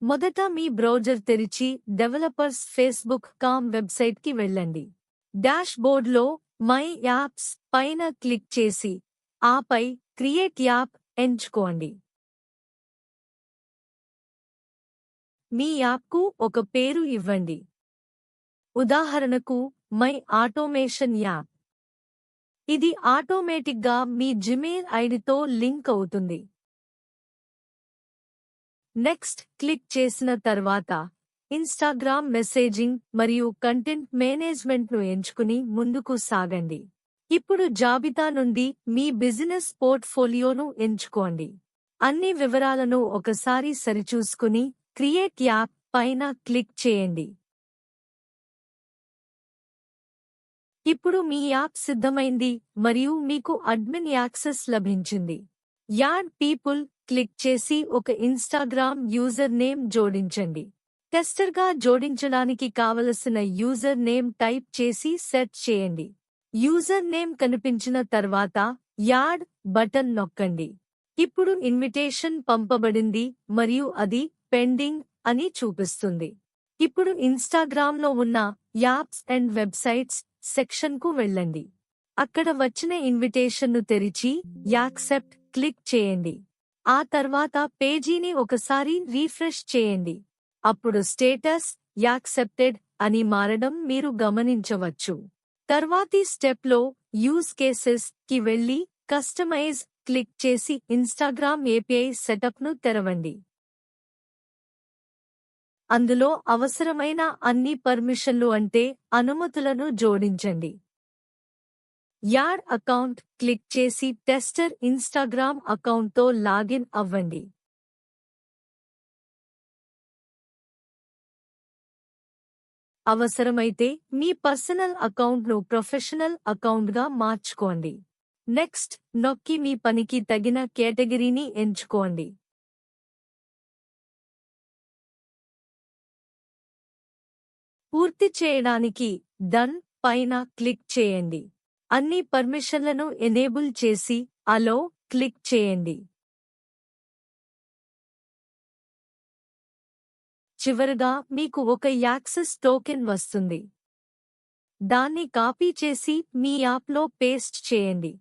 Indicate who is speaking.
Speaker 1: మొదట మీ బ్రౌజర్ తెరిచి developers Facebook com వెబ్సైట్కి వెళ్ళండి. డాష్ బోర్డ్లో మై యాప్స్ పైన క్లిక్ చేసి ఆపై క్రియేట్ యాప్ ఎంచుకోండి. మీ యాప్కు ఒక పేరు ఇవ్వండి. ఉదాహరణకు మై ఆటోమేషన్ యాప్. ఇది ఆటోమేటిక్గా మీ జిమెయిల్ ఐడితో లింక్ అవుతుంది. నెక్స్ట్ క్లిక్ చేసిన తర్వాత ఇన్స్టాగ్రామ్ మెసేజింగ్ మరియు కంటెంట్ మేనేజ్మెంట్ను ఎంచుకుని ముందుకు సాగండి. ఇప్పుడు జాబితా నుండి మీ బిజినెస్ పోర్ట్ఫోలియోను ఎంచుకోండి. అన్ని వివరాలను ఒకసారి సరిచూసుకుని క్రియేట్ యాప్ పైన క్లిక్ చేయండి. ఇప్పుడు మీ యాప్ సిద్ధమైంది మరియు మీకు అడ్మిన్ యాక్సెస్ లభించింది. యాడ్ పీపుల్ క్లిక్ చేసి ఒక ఇన్స్టాగ్రామ్ యూజర్ నేమ్ జోడించండి. టెస్టర్గా జోడించడానికి కావలసిన యూజర్ నేమ్ టైప్ చేసి సెట్ చేయండి. యూజర్ నేమ్ కనిపించిన తర్వాత యాడ్ బటన్ నొక్కండి. ఇప్పుడు ఇన్విటేషన్ పంపబడింది మరియు అది పెండింగ్ అని చూపిస్తుంది. ఇప్పుడు ఇన్స్టాగ్రామ్లో ఉన్న యాప్స్ అండ్ వెబ్సైట్స్ సెక్షన్కు వెళ్ళండి. అక్కడ వచ్చిన ఇన్విటేషన్ను తెరిచి యాక్సెప్ట్ క్లిక్ చేయండి. ఆ తర్వాత పేజీని ఒకసారి రీఫ్రెష్ చేయండి. అప్పుడు స్టేటస్ యాక్సెప్టెడ్ అని మారడం మీరు గమనించవచ్చు. తర్వాతి స్టెప్లో యూజ్ కేసెస్ కి వెళ్ళి కస్టమైజ్ క్లిక్ చేసి ఇన్స్టాగ్రామ్ ఏపీఐ సెటప్ను తెరవండి. అందులో అవసరమైన అన్ని పర్మిషన్లు అంటే అనుమతులను జోడించండి. యాడ్ అకౌంట్ క్లిక్ చేసి టెస్టర్ ఇన్స్టాగ్రామ్ అకౌంట్తో లాగిన్ అవ్వండి. అవసరమైతే మీ పర్సనల్ అకౌంట్ను ప్రొఫెషనల్ అకౌంట్గా మార్చుకోండి. నెక్స్ట్ నొక్కి మీ పనికి తగిన కేటగిరీని ఎంచుకోండి. పూర్తి చేయడానికి డన్ పైన క్లిక్ చేయండి. అన్ని పర్మిషన్లను ఎనేబుల్ చేసి అలో క్లిక్ చేయండి. చివరగా మీకు ఒక యాక్సెస్ టోకెన్ వస్తుంది. దాన్ని కాపీ చేసి మీ యాప్లో పేస్ట్ చేయండి.